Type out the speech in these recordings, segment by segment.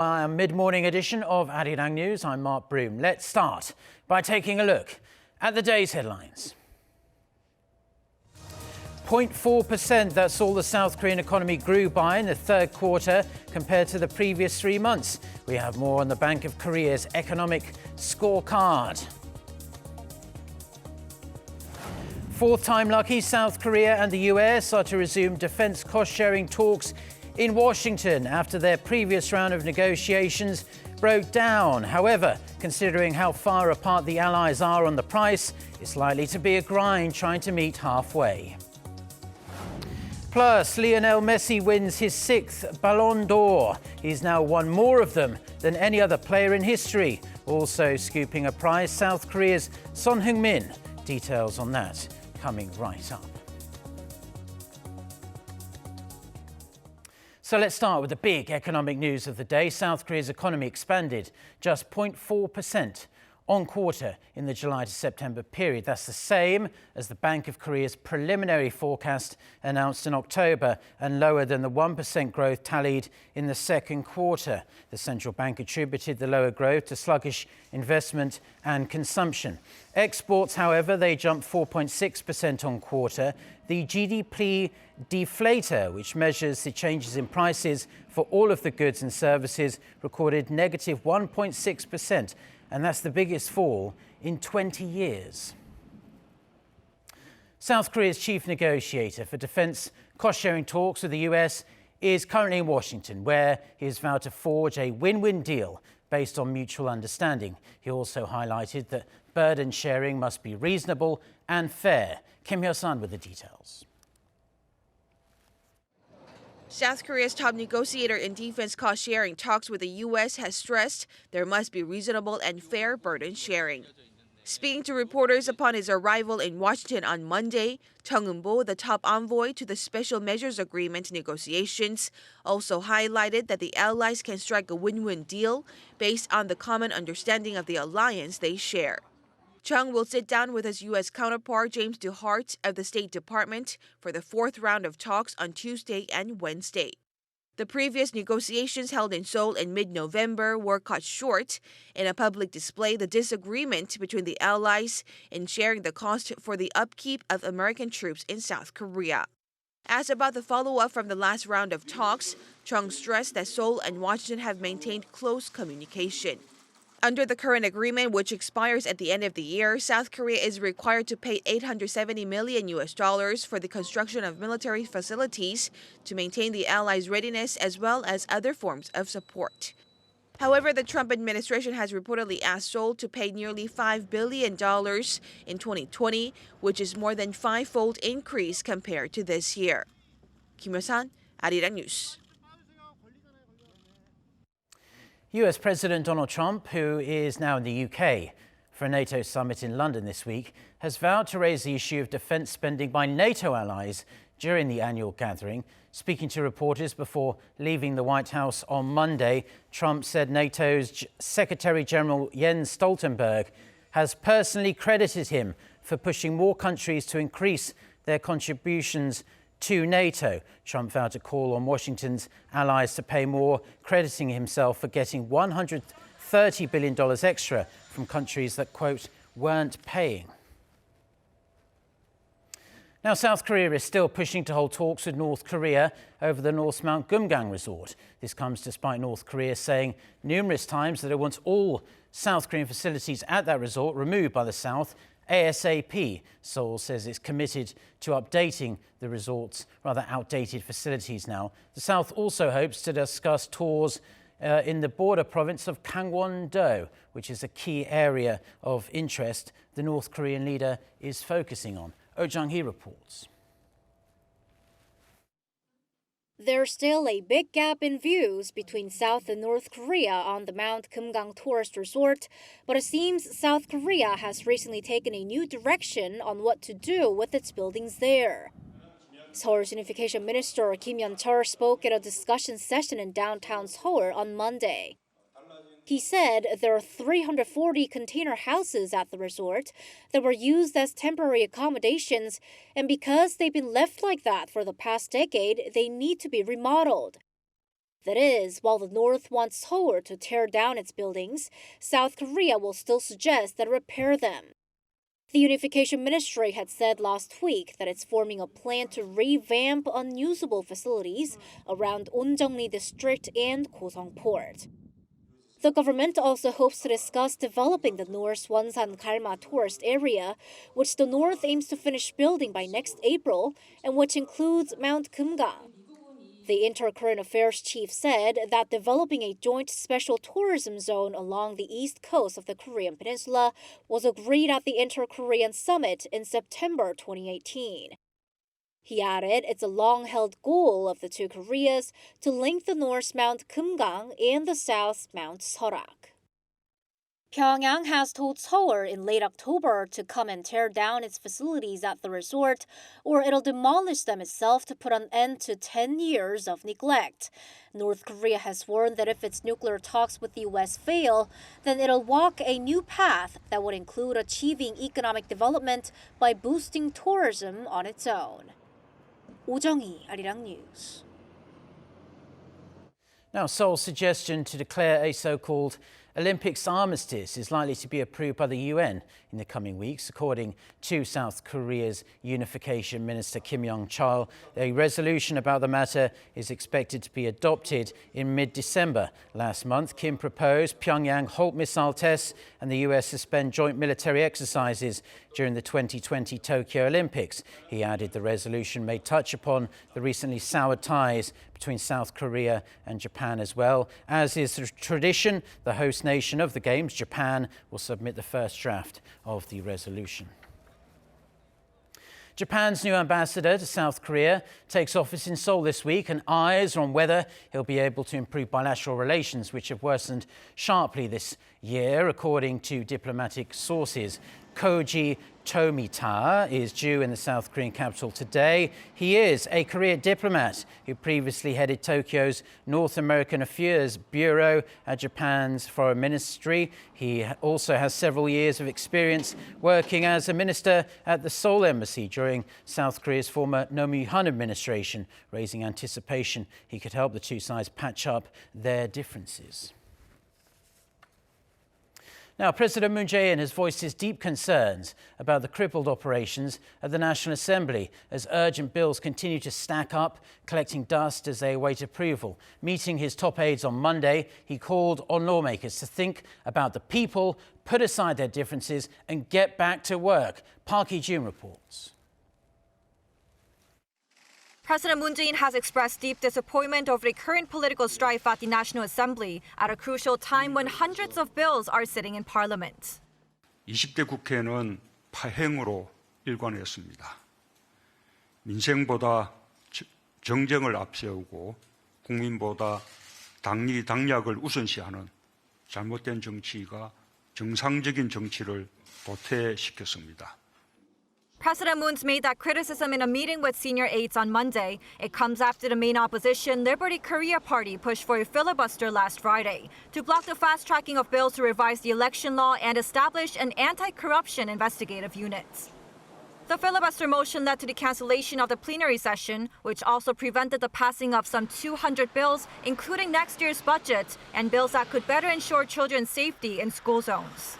Our mid-morning edition of Arirang News. I'm Mark Broom. Let's start by taking a look at the day's headlines. 0.4%, that's all the South Korean economy grew by in the third quarter compared to the previous 3 months. We have more on the Bank of Korea's economic scorecard. Fourth time lucky, South Korea and the US are to resume defense cost-sharing talks in Washington after their previous round of negotiations broke down. However, considering how far apart the allies are on the price, it's likely to be a grind trying to meet halfway. Plus, Lionel Messi wins his 6th Ballon d'Or. He's now won more of them than any other player in history. Also scooping a prize, South Korea's Son Heung-min. Details on that coming right up. So let's start with the big economic news of the day. South Korea's economy expanded just 0.4% on quarter in the July to September period. That's the same as the Bank of Korea's preliminary forecast announced in October and lower than the 1% growth tallied in the second quarter. The central bank attributed the lower growth to sluggish investment and consumption. Exports, however, they jumped 4.6% on quarter. The GDP deflator, which measures the changes in prices for all of the goods and services, recorded negative 1.6%. And that's the biggest fall in 20 years. South Korea's chief negotiator for defense cost-sharing talks with the US is currently in Washington, where he has vowed to forge a win-win deal based on mutual understanding. He also highlighted that burden sharing must be reasonable and fair. Kim Hyo-sun with the details. South Korea's top negotiator in defense cost-sharing talks with the U.S. has stressed there must be reasonable and fair burden sharing. Speaking to reporters upon his arrival in Washington on Monday, Chung Eun-bo, the top envoy to the Special Measures Agreement negotiations, also highlighted that the allies can strike a win-win deal based on the common understanding of the alliance they share. Chung will sit down with his U.S. counterpart James DeHart of the State Department for the 4th round of talks on Tuesday and Wednesday. The previous negotiations held in Seoul in mid-November were cut short. In a public display, the disagreement between the allies in sharing the cost for the upkeep of American troops in South Korea. Asked about the follow-up from the last round of talks, Chung stressed that Seoul and Washington have maintained close communication. Under the current agreement, which expires at the end of the year, South Korea is required to pay $870 million for the construction of military facilities to maintain the allies' readiness as well as other forms of support. However, the Trump administration has reportedly asked Seoul to pay nearly $5 billion in 2020, which is more than 5-fold increase compared to this year. Kim Hyo-sun, Arirang News. US President Donald Trump, who is now in the UK for a NATO summit in London this week, has vowed to raise the issue of defense spending by NATO allies during the annual gathering. Speaking to reporters before leaving the White House on Monday, Trump said NATO's Secretary General Jens Stoltenberg has personally credited him for pushing more countries to increase their contributions to NATO. Trump vowed to call on Washington's allies to pay more, crediting himself for getting $130 billion extra from countries that, quote, weren't paying. Now, South Korea is still pushing to hold talks with North Korea over the North's Mount Geumgang resort. This comes despite North Korea saying numerous times that it wants all South Korean facilities at that resort removed by the South ASAP. Seoul says it's committed to updating the resort's rather outdated facilities now. The South also hopes to discuss tours in the border province of Gangwon-do, which is a key area of interest the North Korean leader is focusing on. Oh Jung-hee reports. There's still a big gap in views between South and North Korea on the Mount Geumgang tourist resort, but it seems South Korea has recently taken a new direction on what to do with its buildings there. Seoul's Unification Minister Kim Yeon-chul spoke at a discussion session in downtown Seoul on Monday. He said there are 340 container houses at the resort that were used as temporary accommodations, and because they've been left like that for the past decade, they need to be remodeled. That is, while the North wants Seoul to tear down its buildings, South Korea will still suggest that it repair them. The Unification Ministry had said last week that it's forming a plan to revamp unusable facilities around Onjeongri District and Gosong Port. The government also hopes to discuss developing the North's Wonsan-Galma tourist area, which the North aims to finish building by next April and which includes Mount Geumgang. The Inter-Korean Affairs chief said that developing a joint special tourism zone along the east coast of the Korean Peninsula was agreed at the Inter-Korean Summit in September 2018. He added it's a long-held goal of the two Koreas to link the North's Mount Geumgang and the South's Mount Seorak. Pyongyang has told Seoul in late October to come and tear down its facilities at the resort, or it'll demolish them itself to put an end to 10 years of neglect. North Korea has warned that if its nuclear talks with the U.S. fail, then it'll walk a new path that would include achieving economic development by boosting tourism on its own. 오정희, Arirang News. Now, Seoul's suggestion to declare a so-called Olympics armistice is likely to be approved by the UN in the coming weeks, according to South Korea's Unification Minister Kim Yong-chol. A resolution about the matter is expected to be adopted in mid-December. Last month, Kim proposed Pyongyang halt missile tests and the US suspend joint military exercises during the 2020 Tokyo Olympics. He added the resolution may touch upon the recently soured ties between South Korea and Japan as well. As is the tradition, the host nation of the Games, Japan, will submit the first draft of the resolution. Japan's new ambassador to South Korea takes office in Seoul this week, and eyes are on whether he'll be able to improve bilateral relations, which have worsened sharply this year, according to diplomatic sources. Koji Tomita is due in the South Korean capital today. He is a career diplomat who previously headed Tokyo's North American Affairs Bureau at Japan's Foreign Ministry. He also has several years of experience working as a minister at the Seoul Embassy during South Korea's former Roh Moo-hyun administration, raising anticipation he could help the two sides patch up their differences. Now, President Moon Jae-in has voiced his deep concerns about the crippled operations at the National Assembly as urgent bills continue to stack up, collecting dust as they await approval. Meeting his top aides on Monday, he called on lawmakers to think about the people, put aside their differences and get back to work. Park Hee-jun reports. President Moon Jae-in has expressed deep disappointment over the current political strife at the National Assembly at a crucial time when hundreds of bills are sitting in Parliament. 20대 국회는 파행으로 일관했습니다. 민생보다 정쟁을 앞세우고 국민보다 당리 당략을 우선시하는 잘못된 정치가 정상적인 정치를 도태시켰습니다. President Moon's made that criticism in a meeting with senior aides on Monday. It comes after the main opposition, Liberty Korea Party, pushed for a filibuster last Friday to block the fast-tracking of bills to revise the election law and establish an anti-corruption investigative unit. The filibuster motion led to the cancellation of the plenary session, which also prevented the passing of some 200 bills, including next year's budget and bills that could better ensure children's safety in school zones.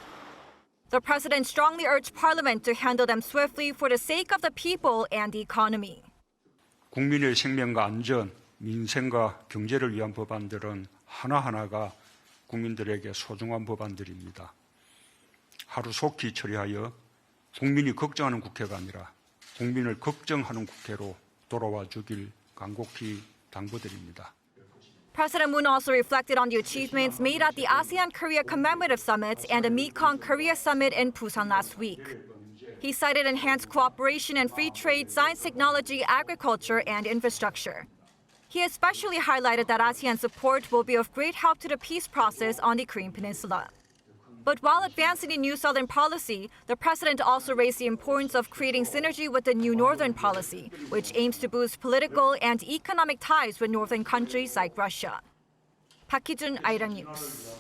The president strongly urged Parliament to handle them swiftly for the sake of the people and the economy. 국민의 생명과 안전, 민생과 경제를 위한 법안들은 하나하나가 국민들에게 소중한 법안들입니다. 하루속히 처리하여 국민이 걱정하는 국회가 아니라 국민을 걱정하는 국회로 돌아와 주길 간곡히 당부드립니다. President Moon also reflected on the achievements made at the ASEAN-Korea Commemorative Summit and the Mekong-Korea Summit in Busan last week. He cited enhanced cooperation in free trade, science, technology, agriculture, and infrastructure. He especially highlighted that ASEAN support will be of great help to the peace process on the Korean Peninsula. But while advancing the new Southern policy, the president also raised the importance of creating synergy with the new Northern policy, which aims to boost political and economic ties with northern countries like Russia. Park Hee-jun, Arirang News.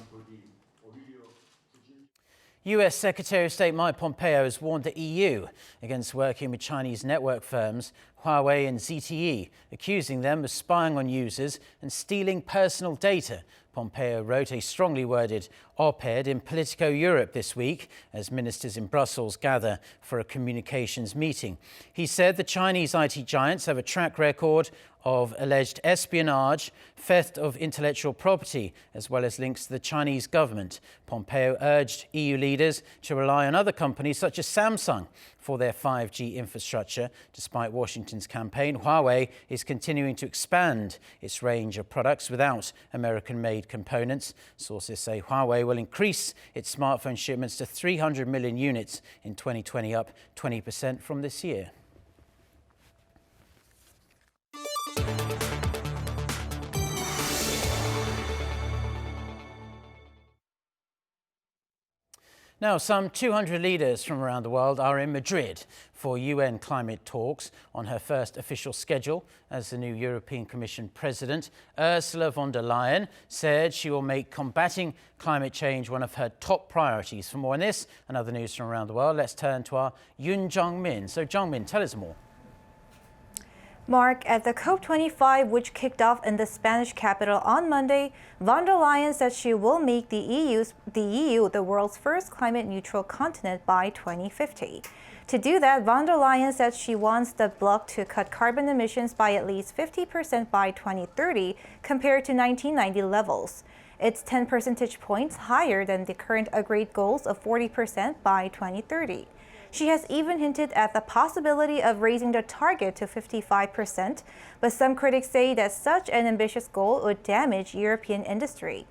US Secretary of State Mike Pompeo has warned the EU against working with Chinese network firms HUAWEI and ZTE, accusing them of spying on users and stealing personal data. Pompeo wrote a strongly worded op-ed in Politico Europe this week as ministers in Brussels gather for a communications meeting. He said the Chinese IT giants have a track record of alleged espionage, theft of intellectual property, as well as links to the Chinese government. Pompeo urged EU leaders to rely on other companies such as Samsung for their 5G infrastructure. Despite Washington's campaign, HUAWEI is continuing to expand its range of products without American-made components. Sources say HUAWEI will increase its smartphone shipments to 300 million units in 2020, up 20% from this year. Now, some 200 leaders from around the world are in Madrid for UN climate talks. On her first official schedule as the new European Commission President, Ursula von der Leyen said she will make combating climate change one of her top priorities. For more on this and other news from around the world, let's turn to our Yoon Jung-min. So, Jung-min, tell us more. Mark, at the COP25, which kicked off in the Spanish capital on Monday, von der Leyen said she will make the EU the world's first climate-neutral continent by 2050. To do that, von der Leyen said she wants the bloc to cut carbon emissions by at least 50% by 2030 compared to 1990 levels. It's 10 percentage points higher than the current agreed goals of 40% by 2030. She has even hinted at the possibility of raising the target to 55%, but some critics say that such an ambitious goal would damage European industry.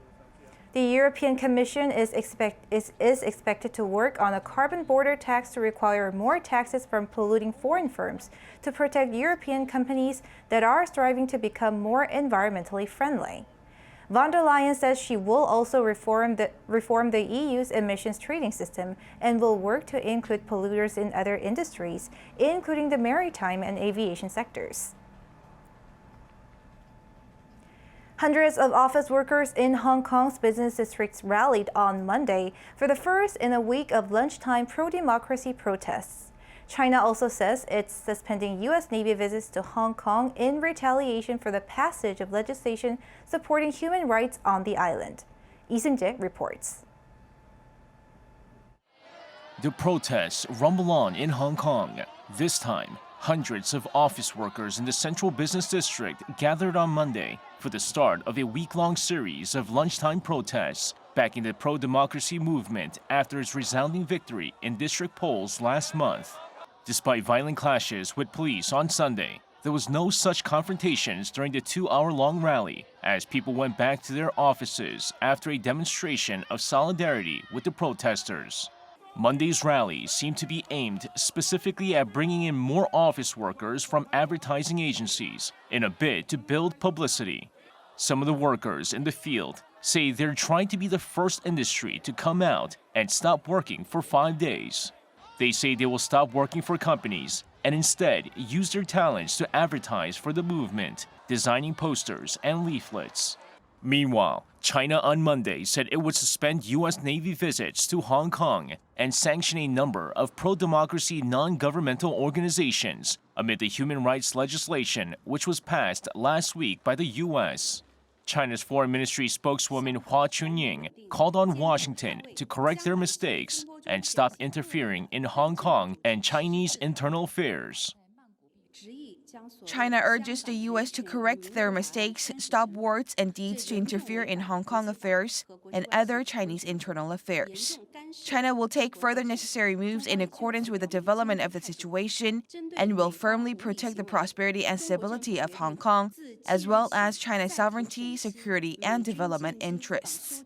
The European Commission is expected to work on a carbon border tax to require more taxes from polluting foreign firms to protect European companies that are striving to become more environmentally friendly. Von der Leyen says she will also reform the EU's emissions trading system and will work to include polluters in other industries, including the maritime and aviation sectors. Hundreds of office workers in Hong Kong's business districts rallied on Monday for the first in a week of lunchtime pro-democracy protests. China also says it's suspending U.S. Navy visits to Hong Kong in retaliation for the passage of legislation supporting human rights on the island. Lee Seung-jae reports. The protests rumble on in Hong Kong. This time, hundreds of office workers in the Central Business District gathered on Monday for the start of a week-long series of lunchtime protests, backing the pro-democracy movement after its resounding victory in district polls last month. Despite violent clashes with police on Sunday, there was no such confrontations during the 2-hour-long rally as people went back to their offices after a demonstration of solidarity with the protesters. Monday's rally seemed to be aimed specifically at bringing in more office workers from advertising agencies in a bid to build publicity. Some of the workers in the field say they're trying to be the first industry to come out and stop working for 5 days. They say they will stop working for companies and instead use their talents to advertise for the movement, designing posters and leaflets. Meanwhile, China on Monday said it would suspend U.S. Navy visits to Hong Kong and sanction a number of pro-democracy non-governmental organizations amid the human rights legislation which was passed last week by the U.S. China's Foreign Ministry spokeswoman Hua Chunying called on Washington to correct their mistakes and stop interfering in Hong Kong and Chinese internal affairs. China urges the U.S. to correct their mistakes, stop words and deeds to interfere in Hong Kong affairs and other Chinese internal affairs. China will take further necessary moves in accordance with the development of the situation and will firmly protect the prosperity and stability of Hong Kong, as well as China's sovereignty, security, and development interests.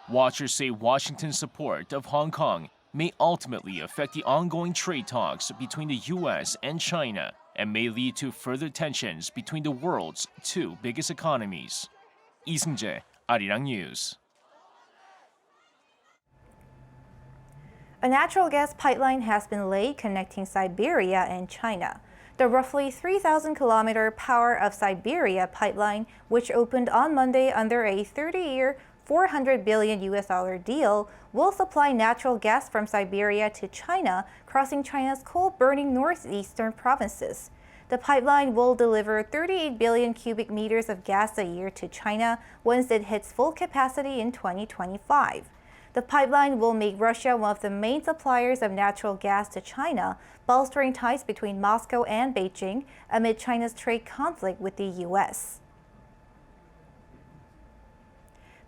Watchers say Washington's support of Hong Kong may ultimately affect the ongoing trade talks between the U.S. and China and may lead to further tensions between the world's two biggest economies. Lee Seung-jae, Arirang News. A natural gas pipeline has been laid connecting Siberia and China. The roughly 3,000-kilometer Power of Siberia pipeline, which opened on Monday under a 30-year, $400 billion deal will supply natural gas from Siberia to China, crossing China's coal-burning northeastern provinces. The pipeline will deliver 38 billion cubic meters of gas a year to China once it hits full capacity in 2025. The pipeline will make Russia one of the main suppliers of natural gas to China, bolstering ties between Moscow and Beijing amid China's trade conflict with the U.S.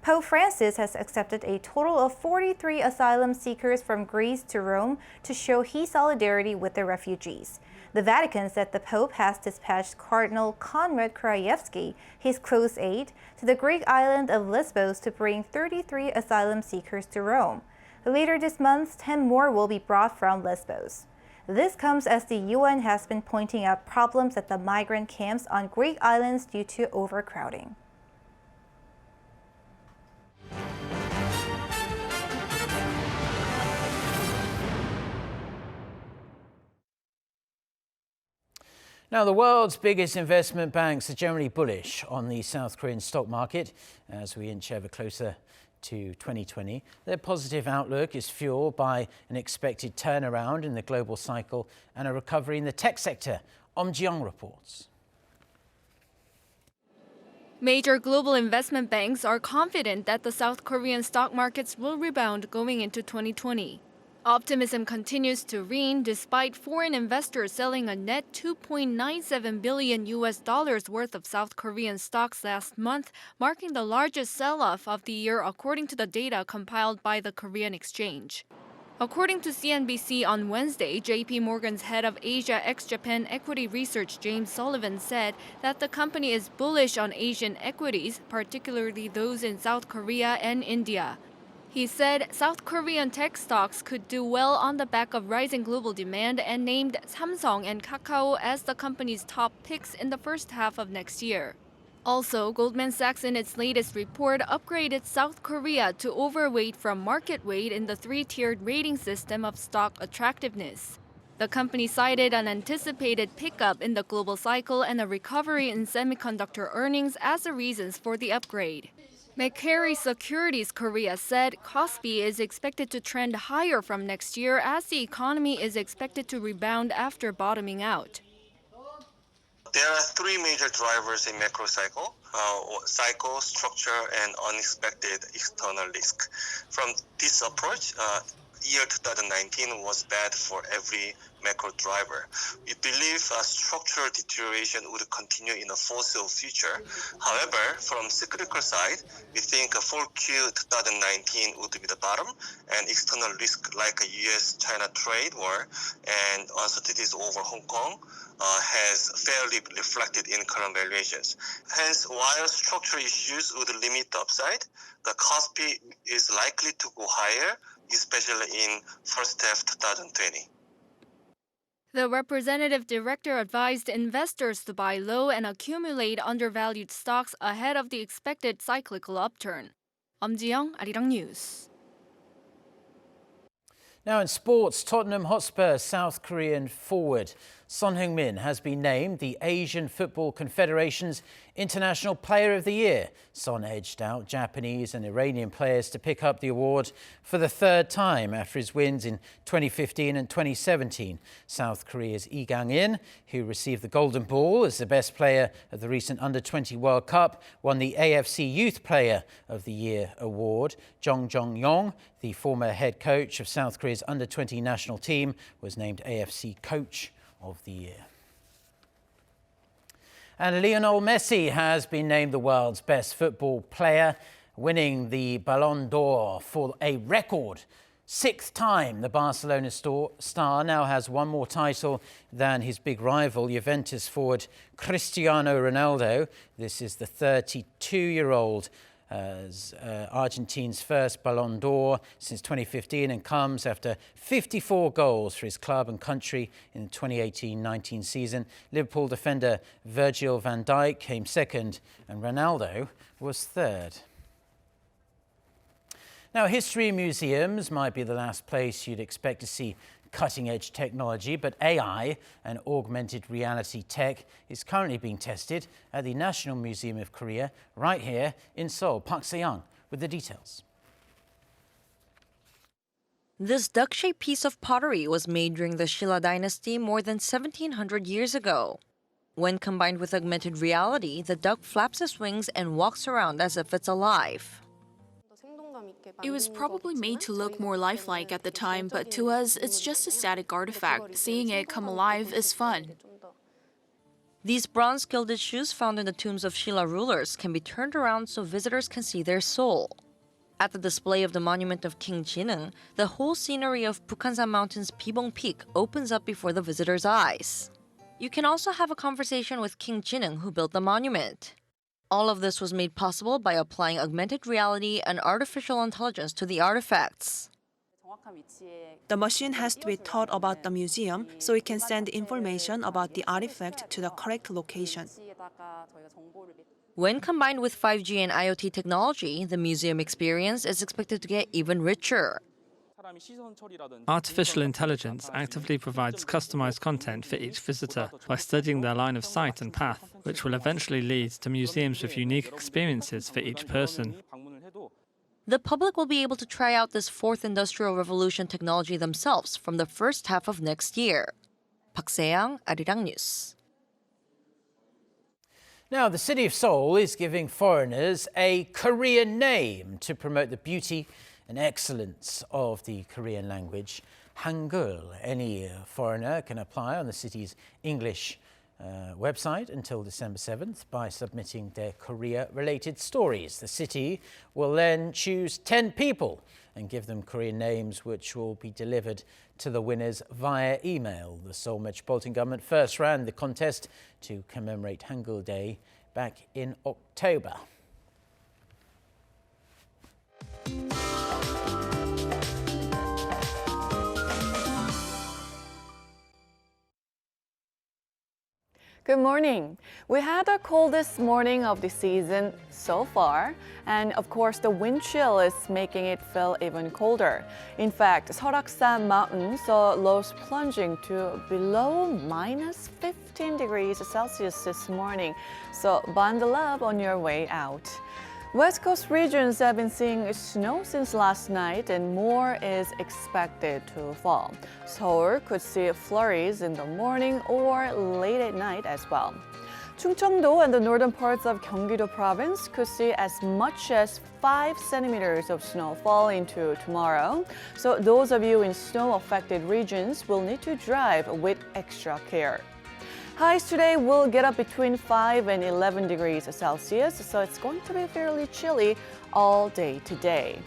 Pope Francis has accepted a total of 43 asylum seekers from Greece to Rome to show his solidarity with the refugees. The Vatican said the Pope has dispatched Cardinal Konrad Krajewski, his close aide, to the Greek island of Lesbos to bring 33 asylum seekers to Rome. Later this month, 10 more will be brought from Lesbos. This comes as the UN has been pointing out problems at the migrant camps on Greek islands due to overcrowding. Now, the world's biggest investment banks are generally bullish on the South Korean stock market as we inch ever closer to 2020. Their positive outlook is fueled by an expected turnaround in the global cycle and a recovery in the tech sector. Ji-young reports. Major global investment banks are confident that the South Korean stock markets will rebound going into 2020. Optimism continues to reign despite foreign investors selling a net $2.97 billion worth of South Korean stocks last month, marking the largest sell-off of the year according to the data compiled by the Korean exchange. According to CNBC on Wednesday, JP Morgan's head of Asia ex-Japan equity research, James Sullivan, said that the company is bullish on Asian equities, particularly those in South Korea and India. He said South Korean tech stocks could do well on the back of rising global demand and named Samsung and Kakao as the company's top picks in the first half of next year. Also, Goldman Sachs in its latest report upgraded South Korea to overweight from market weight in the three-tiered rating system of stock attractiveness. The company cited an anticipated pickup in the global cycle and a recovery in semiconductor earnings as the reasons for the upgrade. Macquarie Securities Korea said Kospi is expected to trend higher from next year as the economy is expected to rebound after bottoming out. There are three major drivers in macro cycle, structure, and unexpected external risk. From this approach, year 2019 was bad for every macro driver. We believe structural deterioration would continue in the foreseeable future. However, from cyclical side, we think 4Q 2019 would be the bottom, and external risk like a US-China trade war and uncertainties over Hong Kong has fairly reflected in current valuations. Hence, while structural issues would limit the upside, the Kospi is likely to go higher, especially in first half 2020. The representative director advised investors to buy low and accumulate undervalued stocks ahead of the expected cyclical upturn. Ji-young, Arirang News. Now in sports, Tottenham Hotspur South Korean forward Son Heung-min has been named the Asian Football Confederation's International Player of the Year. Son edged out Japanese and Iranian players to pick up the award for the third time after his wins in 2015 and 2017. South Korea's Lee Gang-in, who received the Golden Ball as the best player of the recent Under-20 World Cup, won the AFC Youth Player of the Year award. Jong Jong-yong, the former head coach of South Korea's Under-20 national team, was named AFC Coach of the Year. And Lionel Messi has been named the world's best football player, winning the Ballon d'Or for a record sixth time. The Barcelona star now has one more title than his big rival, Juventus forward Cristiano Ronaldo. This is the 32-year-old Argentine's first Ballon d'Or since 2015 and comes after 54 goals for his club and country in the 2018-19 season. Liverpool defender Virgil van Dijk came second and Ronaldo was third. Now, history museums might be the last place you'd expect to see cutting-edge technology, but AI and augmented reality tech is currently being tested at the National Museum of Korea right here in Seoul. Park Se-young with the details. This duck-shaped piece of pottery was made during the Shilla dynasty more than 1700 years ago. When combined with augmented reality, the duck flaps its wings and walks around as if it's alive. It was probably made to look more lifelike at the time, but to us, it's just a static artifact. Seeing it come alive is fun. These bronze gilded shoes found in the tombs of Shilla rulers can be turned around so visitors can see their soul. At the display of the monument of King Geumgang, the whole scenery of Bukhansan Mountain's Pibong Peak opens up before the visitor's eyes. You can also have a conversation with King Geumgang, who built the monument. All of this was made possible by applying augmented reality and artificial intelligence to the artifacts. The machine has to be taught about the museum so it can send information about the artifact to the correct location. When combined with 5G and IoT technology, the museum experience is expected to get even richer. Artificial intelligence actively provides customized content for each visitor by studying their line of sight and path, which will eventually lead to museums with unique experiences for each person. The public will be able to try out this fourth industrial revolution technology themselves from the first half of next year. Park Se-young, Arirang News. Now, the city of Seoul is giving foreigners a Korean name to promote the beauty and excellence of the Korean language, Hangul. Any foreigner can apply on the city's English website until December 7th by submitting their Korea-related stories. The city will then choose 10 people and give them Korean names, which will be delivered to the winners via email. The Seoul Metropolitan Government first ran the contest to commemorate Hangul Day back in October. Good morning. We had the coldest morning of the season so far, and of course the wind chill is making it feel even colder. In fact, Seoraksan Mountain saw lows plunging to below minus 15 degrees Celsius this morning, so bundle up on your way out. West Coast regions have been seeing snow since last night, and more is expected to fall. Seoul could see flurries in the morning or late at night as well. Chungcheongdo and the northern parts of Gyeonggi-do province could see as much as 5 centimeters of snowfall into tomorrow. So those of you in snow-affected regions will need to drive with extra care. Highs today will get up between 5 and 11 degrees Celsius, so it's going to be fairly chilly all day today.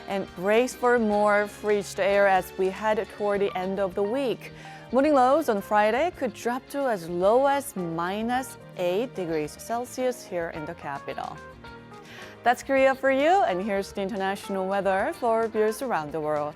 And brace for more frigid air as we head toward the end of the week. Morning lows on Friday could drop to as low as minus 8 degrees Celsius here in the capital. That's Korea for you, and here's the international weather for viewers around the world.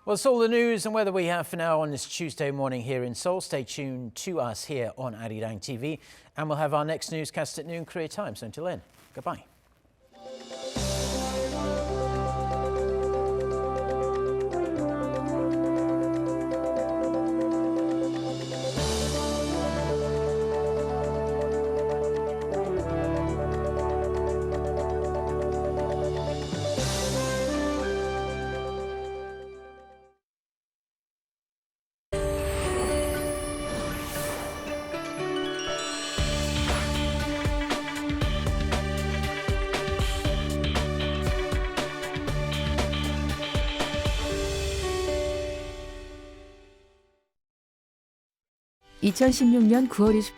Well, that's all the news and weather we have for now on this Tuesday morning here in Seoul. Stay tuned to us here on Arirang TV, and we'll have our next newscast at noon Korea time. So until then, goodbye. 2016년 9월 28일